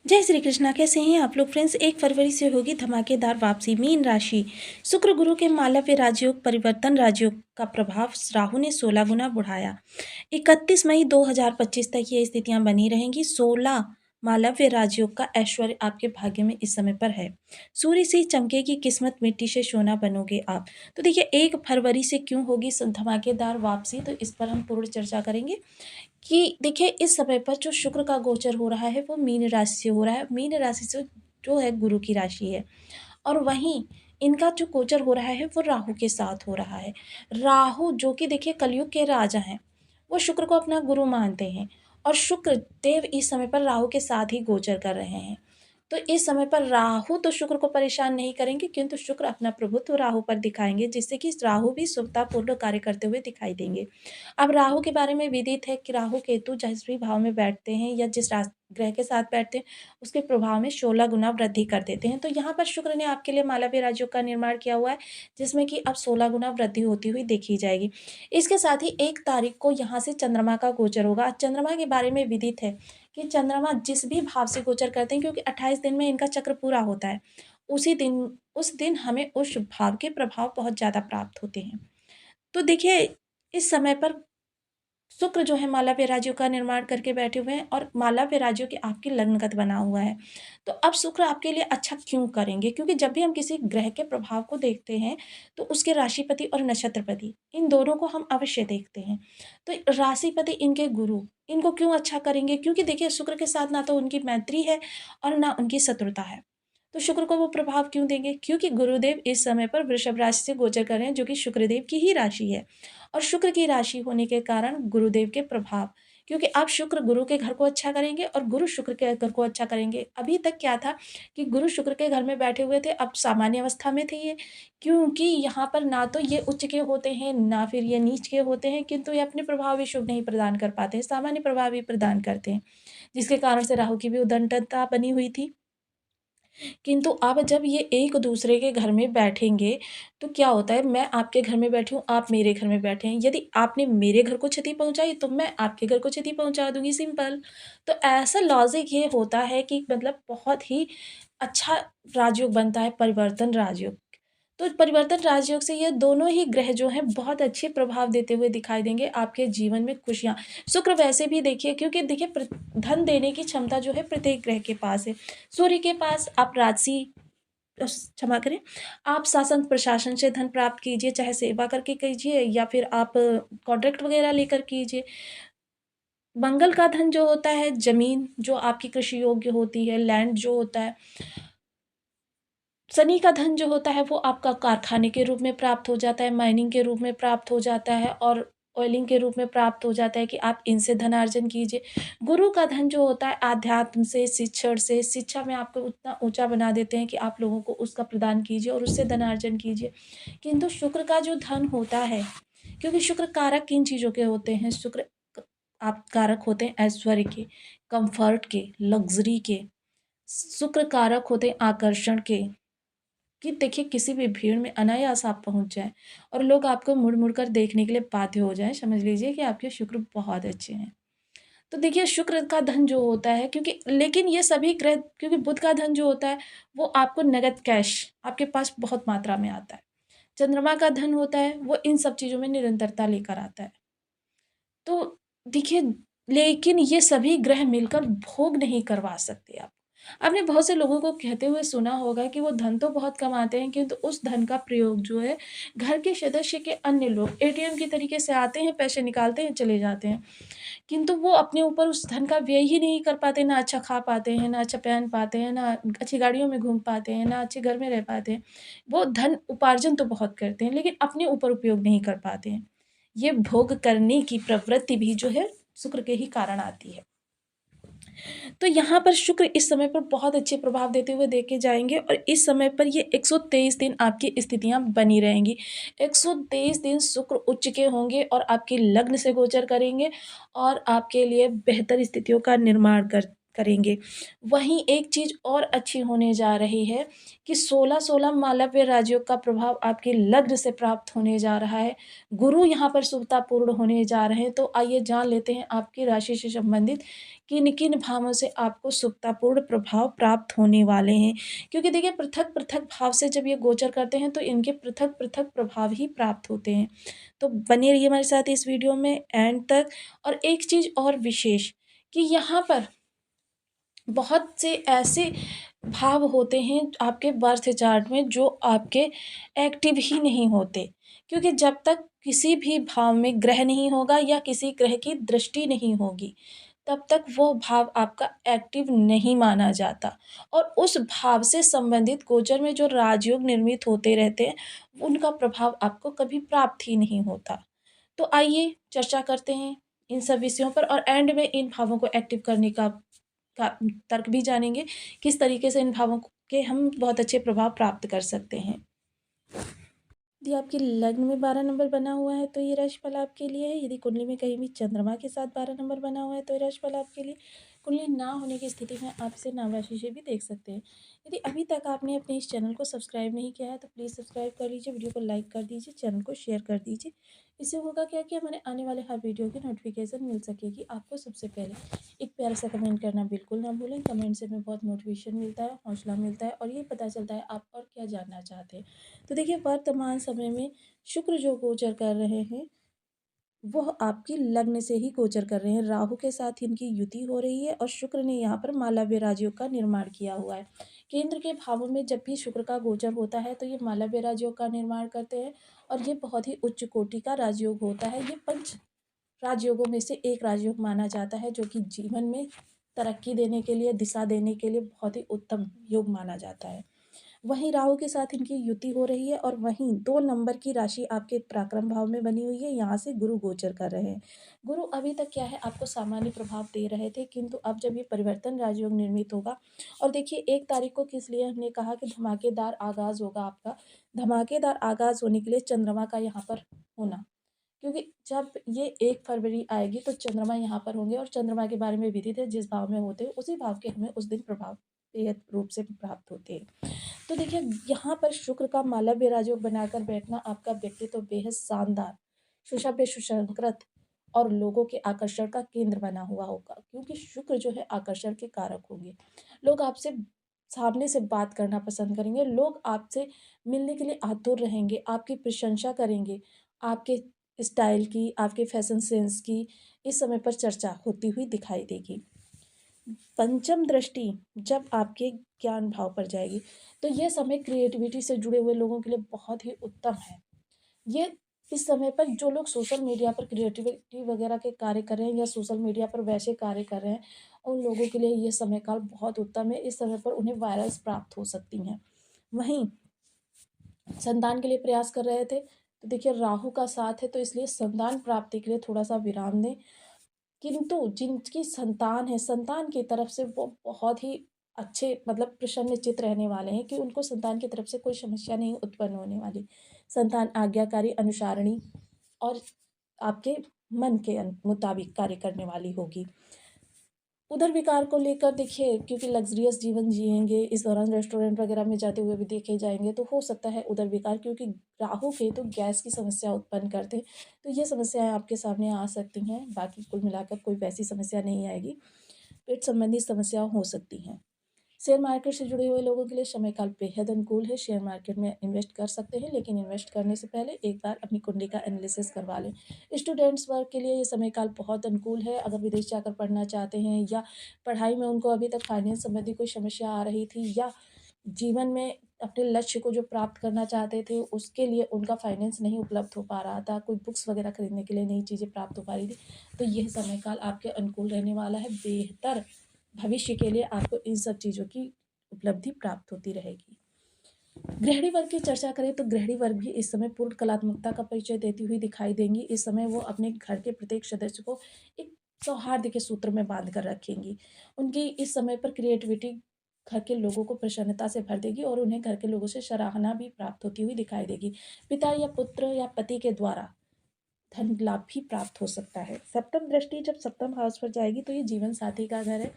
जय श्री कृष्णा। कैसे हैं आप लोग फ्रेंड्स। 1 फरवरी से होगी धमाकेदार वापसी। मीन राशि, शुक्र गुरु के मालव्य राजयोग परिवर्तन राजयोग का प्रभाव राहु ने 16 गुना बढ़ाया। 31 मई 2025 तक ये स्थितियां बनी रहेंगी। 16 मालव्य राजयोग का ऐश्वर्य आपके भाग्य में इस समय पर है। सूर्य से चमकेगी किस्मत, मिट्टी से सोना बनोगे आप। तो देखिए 1 फरवरी से क्यों होगी धमाकेदार वापसी, तो इस पर हम पूर्ण चर्चा करेंगे कि देखिए इस समय पर जो शुक्र का गोचर हो रहा है वो मीन राशि से हो रहा है। मीन राशि से जो है गुरु की राशि है, और वहीं इनका जो गोचर हो रहा है वो राहु के साथ हो रहा है। राहु जो कि देखिए कलयुग के राजा हैं, वो शुक्र को अपना गुरु मानते हैं, और शुक्र देव इस समय पर राहु के साथ ही गोचर कर रहे हैं। तो इस समय पर राहु तो शुक्र को परेशान नहीं करेंगे, किंतु शुक्र अपना प्रभुत्व राहु पर दिखाएंगे, जिससे कि राहु भी शुभतापूर्वक कार्य करते हुए दिखाई देंगे। अब राहु के बारे में विदित है कि राहु केतु जिस भी भाव में बैठते हैं या जिस ग्रह के साथ बैठते हैं उसके प्रभाव में 16 गुना वृद्धि कर देते हैं। तो यहाँ पर शुक्र ने आपके लिए मालव्य राजयोग का निर्माण किया हुआ है, जिसमें कि अब 16 गुना वृद्धि होती हुई देखी जाएगी। इसके साथ ही 1 तारीख को यहाँ से चंद्रमा का गोचर होगा। चंद्रमा के बारे में विदित है कि चंद्रमा जिस भी भाव से गोचर करते हैं, क्योंकि 28 दिन में इनका चक्र पूरा होता है, उस दिन हमें उस भाव के प्रभाव बहुत ज़्यादा प्राप्त होते हैं। तो देखिए इस समय पर शुक्र जो है मालव्य राजयोग का निर्माण करके बैठे हुए हैं, और मालव्य राजयोग के आपके लग्नगत बना हुआ है। तो अब शुक्र आपके लिए अच्छा क्यों करेंगे, क्योंकि जब भी हम किसी ग्रह के प्रभाव को देखते हैं तो उसके राशिपति और नक्षत्रपति इन दोनों को हम अवश्य देखते हैं। तो राशिपति इनके गुरु इनको क्यों अच्छा करेंगे, क्योंकि देखिए शुक्र के साथ ना तो उनकी मैत्री है और ना उनकी शत्रुता है। तो शुक्र को वो प्रभाव क्यों देंगे, क्योंकि गुरुदेव इस समय पर वृषभ राशि से गोचर कर रहे हैं, जो कि शुक्रदेव की ही राशि है। और शुक्र की राशि होने के कारण गुरुदेव के प्रभाव, क्योंकि अब शुक्र गुरु के घर को अच्छा करेंगे और गुरु शुक्र के घर को अच्छा करेंगे। अभी तक क्या था कि गुरु शुक्र के घर में बैठे हुए थे, अब सामान्य अवस्था में थे ये, क्योंकि यहाँ पर ना तो ये उच्च के होते हैं ना फिर ये नीच के होते हैं, किंतु ये अपने प्रभाव भी शुभ नहीं प्रदान कर पाते हैं, सामान्य प्रभाव ही प्रदान करते हैं, जिसके कारण से राहु की भी उदंडता बनी हुई थी। किंतु अब जब ये एक दूसरे के घर में बैठेंगे तो क्या होता है, मैं आपके घर में बैठी हूँ, आप मेरे घर में बैठे हैं, यदि आपने मेरे घर को क्षति पहुँचाई तो मैं आपके घर को क्षति पहुँचा दूँगी, सिंपल। तो ऐसा लॉजिक ये होता है कि मतलब बहुत ही अच्छा राजयोग बनता है परिवर्तन राजयोग। तो परिवर्तन राजयोग से ये दोनों ही ग्रह जो हैं बहुत अच्छे प्रभाव देते हुए दिखाई देंगे, आपके जीवन में खुशियाँ। शुक्र वैसे भी देखिए, क्योंकि देखिए धन देने की क्षमता जो है प्रत्येक ग्रह के पास है। सूर्य के पास आप राजसी क्षमा करें, आप शासन प्रशासन से धन प्राप्त कीजिए, चाहे सेवा करके कीजिए या फिर आप कॉन्ट्रैक्ट वगैरह लेकर कीजिए। मंगल का धन जो होता है, जमीन जो आपकी कृषि योग्य होती है, लैंड जो होता है। शनि का धन जो होता है वो आपका कारखाने के रूप में प्राप्त हो जाता है, माइनिंग के रूप में प्राप्त हो जाता है, और ऑयलिंग के रूप में प्राप्त हो जाता है कि आप इनसे धनार्जन कीजिए। गुरु का धन जो होता है आध्यात्म से, शिक्षण से, शिक्षा में आपको उतना ऊंचा बना देते हैं कि आप लोगों को उसका प्रदान कीजिए और उससे धनार्जन कीजिए। किंतु शुक्र का जो धन होता है, क्योंकि शुक्र कारक किन चीज़ों के होते हैं, शुक्र आप कारक होते हैं ऐश्वर्य के, कंफर्ट के, लग्जरी के। शुक्र कारक होते हैं आकर्षण के, कि देखिए किसी भी भीड़ में अनायास आप पहुँच जाएँ और लोग आपको मुड़-मुड़ कर देखने के लिए बाध्य हो जाएँ, समझ लीजिए कि आपके शुक्र बहुत अच्छे हैं। तो देखिए शुक्र का धन जो होता है, क्योंकि लेकिन ये सभी ग्रह, क्योंकि बुध का धन जो होता है वो आपको नगद कैश आपके पास बहुत मात्रा में आता है। चंद्रमा का धन होता है वो इन सब चीज़ों में निरंतरता लेकर आता है। तो देखिए, लेकिन ये सभी ग्रह मिलकर भोग नहीं करवा सकते आप। आपने बहुत से लोगों को कहते हुए सुना होगा कि वो धन तो बहुत कमाते हैं, किंतु उस धन का प्रयोग जो है घर के सदस्य के अन्य लोग एटीएम की तरीके से आते हैं, पैसे निकालते हैं, चले जाते हैं। किंतु वो अपने ऊपर उस धन का व्यय ही नहीं कर पाते, ना अच्छा खा पाते हैं, ना अच्छा पहन पाते हैं, ना अच्छी गाड़ियों में घूम पाते हैं, ना अच्छे घर में रह पाते हैं। वो धन उपार्जन तो बहुत करते हैं, लेकिन अपने ऊपर उपयोग नहीं कर पाते हैं। ये भोग करने की प्रवृत्ति भी जो है शुक्र के ही कारण आती है। तो यहाँ पर शुक्र इस समय पर बहुत अच्छे प्रभाव देते हुए देखे जाएँगे, और इस समय पर ये 123 दिन आपकी स्थितियाँ बनी रहेंगी। 123 दिन शुक्र उच्च के होंगे और आपके लग्न से गोचर करेंगे और आपके लिए बेहतर स्थितियों का निर्माण कर करेंगे। वहीं एक चीज़ और अच्छी होने जा रही है कि 16-16 मालव्य राजयोग का प्रभाव आपके लग्न से प्राप्त होने जा रहा है। गुरु यहाँ पर शुभतापूर्ण होने जा रहे हैं, तो आइए जान लेते हैं आपकी राशि से संबंधित किन-किन भावों से आपको शुभतापूर्ण प्रभाव प्राप्त होने वाले हैं। क्योंकि देखिए पृथक-पृथक भाव से जब ये गोचर करते हैं तो इनके पृथक-पृथक प्रभाव ही प्राप्त होते हैं। तो बने रहिए हमारे साथ इस वीडियो में एंड तक। और एक चीज़ और विशेष कि यहाँ पर बहुत से ऐसे भाव होते हैं आपके बर्थ चार्ट में जो आपके एक्टिव ही नहीं होते। क्योंकि जब तक किसी भी भाव में ग्रह नहीं होगा या किसी ग्रह की दृष्टि नहीं होगी, तब तक वो भाव आपका एक्टिव नहीं माना जाता। और उस भाव से संबंधित गोचर में जो राजयोग निर्मित होते रहते हैं, उनका प्रभाव आपको कभी प्राप्त ही नहीं होता। तो आइए चर्चा करते हैं इन सब विषयों पर और एंड में इन भावों को एक्टिव करने का तर्क भी जानेंगे, किस तरीके से इन भावों के हम बहुत अच्छे प्रभाव प्राप्त कर सकते हैं। यदि आपके लग्न में 12 नंबर बना हुआ है तो ये राशिफल आपके लिए है। यदि कुंडली में कहीं भी चंद्रमा के साथ 12 नंबर बना हुआ है तो ये राशिफल आपके लिए। कुंडली ना होने की स्थिति में आप इसे नाम राशि से भी देख सकते हैं। यदि अभी तक आपने अपने इस चैनल को सब्सक्राइब नहीं किया है तो प्लीज़ सब्सक्राइब कर लीजिए, वीडियो को लाइक कर दीजिए, चैनल को शेयर कर दीजिए। इससे होगा क्या कि हमारे आने वाले हर वीडियो की नोटिफिकेशन मिल सकेगी आपको सबसे पहले। एक प्यारा सा कमेंट करना बिल्कुल ना भूलें। कमेंट से हमें बहुत मोटिवेशन मिलता है, हौसला मिलता है और ये पता चलता है आप और क्या जानना चाहते हैं। तो देखिए वर्तमान समय में शुक्र जो गोचर कर रहे हैं, वह आपकी लग्न से ही गोचर कर रहे हैं। राहु के साथ इनकी युति हो रही है और शुक्र ने यहाँ पर मालव्य राजयोग का निर्माण किया हुआ है। केंद्र के भावों में जब भी शुक्र का गोचर होता है तो ये मालव्य राजयोग का निर्माण करते हैं और ये बहुत ही उच्च कोटि का राजयोग होता है। ये पंच राजयोगों में से एक राजयोग माना जाता है जो कि जीवन में तरक्की देने के लिए, दिशा देने के लिए बहुत ही उत्तम योग माना जाता है। वहीं राहु के साथ इनकी युति हो रही है और वहीं 2 नंबर की राशि आपके पराक्रम भाव में बनी हुई है, यहाँ से गुरु गोचर कर रहे हैं। गुरु अभी तक क्या है आपको सामान्य प्रभाव दे रहे थे, किंतु अब जब ये परिवर्तन राजयोग निर्मित होगा और देखिए 1 तारीख को किस लिए हमने कहा कि धमाकेदार आगाज़ होगा आपका। धमाकेदार आगाज़ होने के लिए चंद्रमा का यहाँ पर होना, क्योंकि जब ये 1 फरवरी आएगी तो चंद्रमा यहाँ पर होंगे और चंद्रमा के बारे में विदित है जिस भाव में होते हैं उसी भाव के हमें उस दिन प्रभाव बेहद रूप से प्राप्त होते हैं। तो देखिए यहाँ पर शुक्र का मालव्य राजयोग बनाकर बैठना आपका व्यक्तित्व बेहद शानदार, सुसभ्य, सुसंस्कृत और लोगों के आकर्षण का केंद्र बना हुआ होगा, क्योंकि शुक्र जो है आकर्षण के कारक होंगे। लोग आपसे सामने से बात करना पसंद करेंगे, लोग आपसे मिलने के लिए आतुर रहेंगे, आपकी प्रशंसा करेंगे, आपके स्टाइल की, आपके फैशन सेंस की इस समय पर चर्चा होती हुई दिखाई देगी। पंचम दृष्टि जब आपके ज्ञान भाव पर जाएगी तो यह समय क्रिएटिविटी से जुड़े हुए लोगों के लिए बहुत ही उत्तम है। ये इस समय पर जो लोग सोशल मीडिया पर क्रिएटिविटी वगैरह के कार्य कर रहे हैं या सोशल मीडिया पर वैसे कार्य कर रहे हैं, उन लोगों के लिए ये समय काल बहुत उत्तम है। इस समय पर उन्हें वायरल्स प्राप्त हो सकती हैं। वहीं संतान के लिए प्रयास कर रहे थे तो देखिए राहु का साथ है, तो इसलिए संतान प्राप्ति के लिए थोड़ा सा विराम दें। किंतु जिनकी संतान है, संतान की तरफ से वो बहुत ही अच्छे मतलब प्रसन्नचित्त रहने वाले हैं कि उनको संतान की तरफ से कोई समस्या नहीं उत्पन्न होने वाली। संतान आज्ञाकारी, अनुसारणी और आपके मन के मुताबिक कार्य करने वाली होगी। उदर विकार को लेकर देखिए, क्योंकि लग्ज़रियस जीवन जिएँगे, इस दौरान रेस्टोरेंट वगैरह में जाते हुए भी देखे जाएँगे, तो हो सकता है उदर विकार, क्योंकि राहु केतु गैस की समस्या उत्पन्न करते हैं, तो ये समस्याएँ आपके सामने आ सकती हैं। बाकी कुल मिलाकर कोई वैसी समस्या नहीं आएगी, पेट संबंधी समस्या हो सकती हैं। शेयर मार्केट से जुड़े हुए लोगों के लिए समय काल बेहद अनुकूल है। शेयर मार्केट में इन्वेस्ट कर सकते हैं, लेकिन इन्वेस्ट करने से पहले एक बार अपनी कुंडली का एनालिसिस करवा लें। स्टूडेंट्स वर्ग के लिए ये समय काल बहुत अनुकूल है। अगर विदेश जाकर पढ़ना चाहते हैं या पढ़ाई में उनको अभी तक फाइनेंस संबंधी कोई समस्या आ रही थी या जीवन में अपने लक्ष्य को जो प्राप्त करना चाहते थे उसके लिए उनका फाइनेंस नहीं उपलब्ध हो पा रहा था, कोई बुक्स वगैरह खरीदने के लिए नई चीज़ें प्राप्त हो पा रही थी, तो यह समय काल आपके अनुकूल रहने वाला है। बेहतर भविष्य के लिए आपको इन सब चीज़ों की उपलब्धि प्राप्त होती रहेगी। गृहिणी वर्ग की चर्चा करें तो गृहिणी वर्ग भी इस समय पूर्ण कलात्मकता का परिचय देती हुई दिखाई देंगी। इस समय वो अपने घर के प्रत्येक सदस्य को एक सौहार्द के सूत्र में बांध कर रखेंगी। उनकी इस समय पर क्रिएटिविटी घर के लोगों को प्रसन्नता से भर देगी और उन्हें घर के लोगों से सराहना भी प्राप्त होती हुई दिखाई देगी। पिता या पुत्र या पति के द्वारा धन लाभ भी प्राप्त हो सकता है। सप्तम दृष्टि जब सप्तम हाउस पर जाएगी तो ये जीवन साथी का घर है।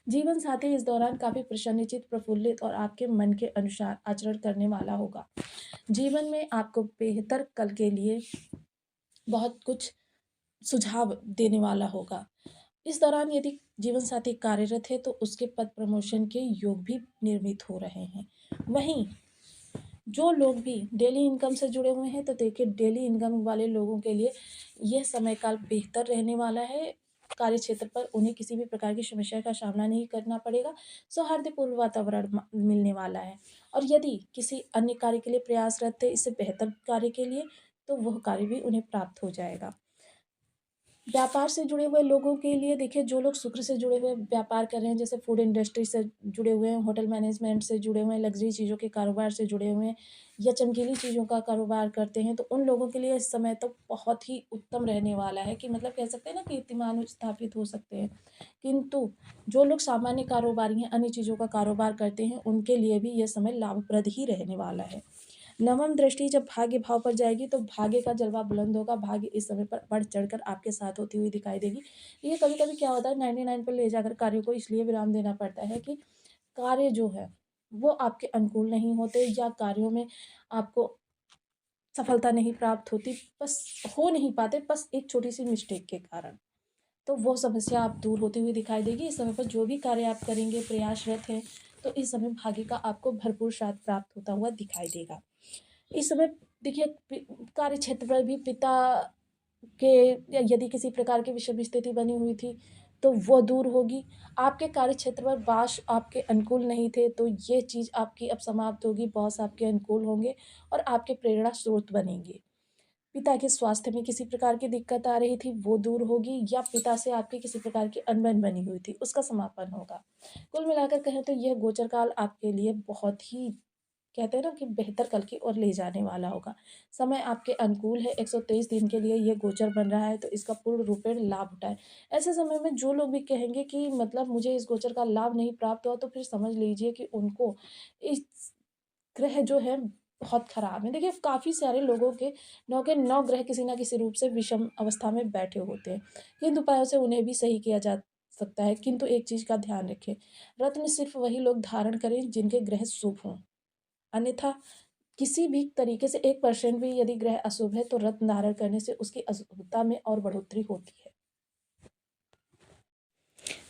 जीवन साथी इस दौरान काफ़ी प्रसन्नचित्त, प्रफुल्लित और आपके मन के अनुसार आचरण करने वाला होगा। जीवन में आपको बेहतर कल के लिए बहुत कुछ सुझाव देने वाला होगा। इस दौरान यदि जीवन साथी कार्यरत है तो उसके पद प्रमोशन के योग भी निर्मित हो रहे हैं। वहीं जो लोग भी डेली इनकम से जुड़े हुए हैं तो देखिए डेली इनकम वाले लोगों के लिए यह समय काल बेहतर रहने वाला है। कार्य क्षेत्र पर उन्हें किसी भी प्रकार की समस्या का सामना नहीं करना पड़ेगा। सौहार्दपूर्ण वातावरण मिलने वाला है। और यदि किसी अन्य कार्य के लिए प्रयासरत थे इससे बेहतर कार्य के लिए तो वह कार्य भी उन्हें प्राप्त हो जाएगा। व्यापार से जुड़े हुए लोगों के लिए देखिए जो लोग शुक्र से जुड़े हुए व्यापार कर रहे हैं जैसे फूड इंडस्ट्री से जुड़े हुए हैं, होटल मैनेजमेंट से जुड़े हुए हैं, लग्जरी चीज़ों के कारोबार से जुड़े हुए हैं या चमकीली चीज़ों का कारोबार करते हैं तो उन लोगों के लिए इस समय तो बहुत ही उत्तम रहने वाला है कि मतलब कह सकते हैं ना कीर्तिमान स्थापित हो सकते हैं। किंतु जो लोग सामान्य कारोबारी हैं, अन्य चीज़ों का कारोबार करते हैं उनके लिए भी यह समय लाभप्रद ही रहने वाला है। नवम दृष्टि जब भाग्य भाव पर जाएगी तो भाग्य का जलवा बुलंद होगा। भाग्य इस समय पर बढ़ चढ़कर आपके साथ होती हुई दिखाई देगी। ये कभी-कभी क्या होता है 99 पर ले जाकर कार्यों को इसलिए विराम देना पड़ता है कि कार्य जो है वो आपके अनुकूल नहीं होते या कार्यों में आपको सफलता नहीं प्राप्त होती। बस हो नहीं पाते बस एक छोटी-सी मिस्टेक के कारण। तो वो समस्या आप दूर होती हुई दिखाई देगी। इस समय पर जो भी कार्य आप करेंगे, प्रयासरत हैं, तो इस समय भाग्य का आपको भरपूर साथ प्राप्त होता हुआ दिखाई देगा। इस समय देखिए कार्य क्षेत्र पर भी पिता के यदि किसी प्रकार की विषम स्थिति बनी हुई थी तो वो दूर होगी। आपके कार्य क्षेत्र पर बॉस आपके अनुकूल नहीं थे तो ये चीज़ आपकी अब समाप्त होगी। बॉस आपके अनुकूल होंगे और आपके प्रेरणा स्रोत बनेंगे। पिता के स्वास्थ्य में किसी प्रकार की दिक्कत आ रही थी वो दूर होगी या पिता से आपकी किसी प्रकार की अनबन बनी हुई थी उसका समापन होगा। कुल मिलाकर कहें तो यह गोचर काल आपके लिए बहुत ही कहते हैं ना कि बेहतर कल की ओर ले जाने वाला होगा। समय आपके अनुकूल है। 123 दिन के लिए ये गोचर बन रहा है तो इसका पूर्ण रूपेण लाभ उठाएँ। ऐसे समय में जो लोग भी कहेंगे कि मतलब मुझे इस गोचर का लाभ नहीं प्राप्त हुआ तो फिर समझ लीजिए कि उनको इस ग्रह जो है बहुत खराब है। देखिए काफ़ी सारे लोगों के 9 ग्रह किसी न किसी रूप से विषम अवस्था में बैठे होते हैं। किन उपायों से उन्हें भी सही किया जा सकता है। किंतु एक चीज़ का ध्यान रखें, रत्न सिर्फ़ वही लोग धारण करें जिनके ग्रह शुभ हों। अन्यथा किसी भी तरीके से 1% भी यदि ग्रह अशुभ है तो रत्न धारण करने से उसकी अशुभता में और बढ़ोतरी होती है।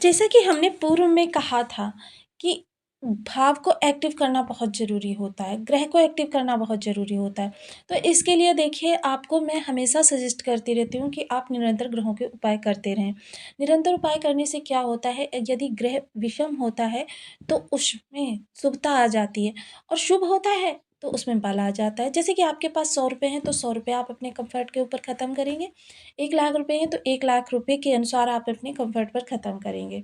जैसा कि हमने पूर्व में कहा था कि भाव को एक्टिव करना बहुत ज़रूरी होता है, ग्रह को एक्टिव करना बहुत ज़रूरी होता है। तो इसके लिए देखिए आपको मैं हमेशा सजेस्ट करती रहती हूँ कि आप निरंतर ग्रहों के उपाय करते रहें। निरंतर उपाय करने से क्या होता है यदि ग्रह विषम होता है तो उसमें शुभता आ जाती है और शुभ होता है तो उसमें बल आ जाता है। जैसे कि आपके पास 100 रुपए हैं तो 100 रुपए आप अपने कम्फ़र्ट के ऊपर ख़त्म करेंगे। 1 लाख रुपए हैं तो 1 लाख रुपए के अनुसार आप अपने कम्फ़र्ट पर ख़त्म करेंगे।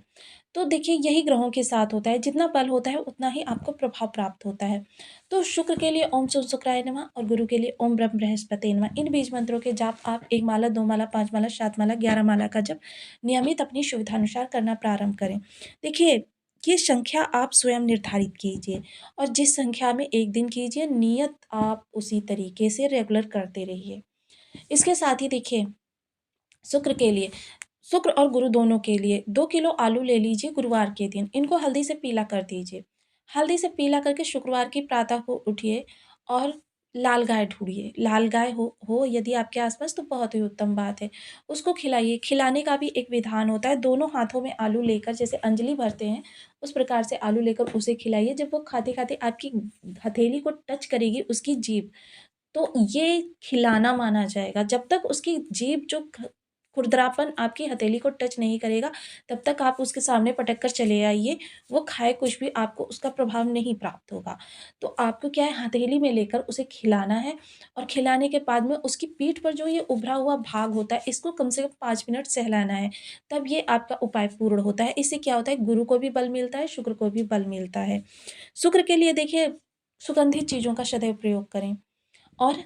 तो देखिए यही ग्रहों के साथ होता है, जितना बल होता है उतना ही आपको प्रभाव प्राप्त होता है। तो शुक्र के लिए ओम सुन शुक्राय नमः और गुरु के लिए ओम ब्रह्म बृहस्पति नमः। इन बीज मंत्रों के जाप आप 1 माला, 2 माला, 5 माला, 7 माला, 11 माला का जप नियमित अपनी सुविधानुसार करना प्रारंभ करें। देखिए ये संख्या आप स्वयं निर्धारित कीजिए और जिस संख्या में 1 दिन कीजिए नियत आप उसी तरीके से रेगुलर करते रहिए। इसके साथ ही देखिए शुक्र के लिए शुक्र और गुरु दोनों के लिए 2 किलो आलू ले लीजिए गुरुवार के दिन, इनको हल्दी से पीला कर दीजिए। हल्दी से पीला करके शुक्रवार की प्रातः को उठिए और लाल गाय ढूँढिए। लाल गाय हो यदि आपके आस-पास तो बहुत ही उत्तम बात है। उसको खिलाइए, खिलाने का भी एक विधान होता है। दोनों हाथों में आलू लेकर जैसे अंजलि भरते हैं, उस प्रकार से आलू लेकर उसे खिलाइए। जब वो खाते-खाते आपकी हथेली को टच करेगी उसकी जीभ, तो ये खिलाना माना जाएगा। जब तक उसकी जीभ जो खुरदरापन आपकी हथेली को टच नहीं करेगा, तब तक आप उसके सामने पटक कर चले आइए। वो खाए कुछ भी आपको उसका प्रभाव नहीं प्राप्त होगा। तो आपको क्या है हथेली में लेकर उसे खिलाना है और खिलाने के बाद में उसकी पीठ पर जो ये उभरा हुआ भाग होता है, इसको कम से कम 5 मिनट सहलाना है। तब ये आपका उपाय पूर्ण होता है। इससे क्या होता है गुरु को भी बल मिलता है, शुक्र को भी बल मिलता है। शुक्र के लिए देखिए सुगंधित चीज़ों का सदैव प्रयोग करें और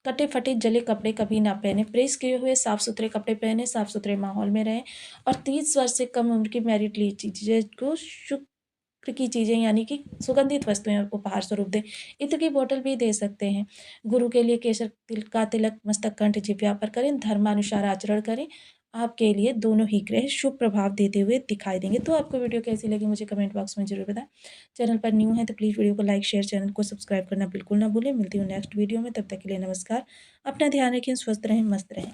कटे-फटे जले कपड़े कभी ना पहने, प्रेस किए हुए साफ-सुथरे कपड़े पहने, साफ-सुथरे माहौल में रहें और 30 वर्ष से कम उम्र की मैरिड चीज़ें को शुक्र की चीज़ें यानी कि सुगंधित वस्तुएँ उपहार स्वरूप दें। इत्र की बोतल भी दे सकते हैं। गुरु के लिए केसर तिल का तिलक मस्तक कंठ जिह्वा पर करें, धर्मानुसार आचरण करें आपके लिए दोनों ही ग्रह शुभ प्रभाव देते हुए दिखाई देंगे। तो आपको वीडियो कैसी लगी मुझे कमेंट बॉक्स में ज़रूर बताएं। चैनल पर न्यू है तो प्लीज़ वीडियो को लाइक शेयर, चैनल को सब्सक्राइब करना बिल्कुल ना भूलें। मिलती हूँ नेक्स्ट वीडियो में, तब तक के लिए नमस्कार। अपना ध्यान रखें, स्वस्थ रहें, मस्त रहें।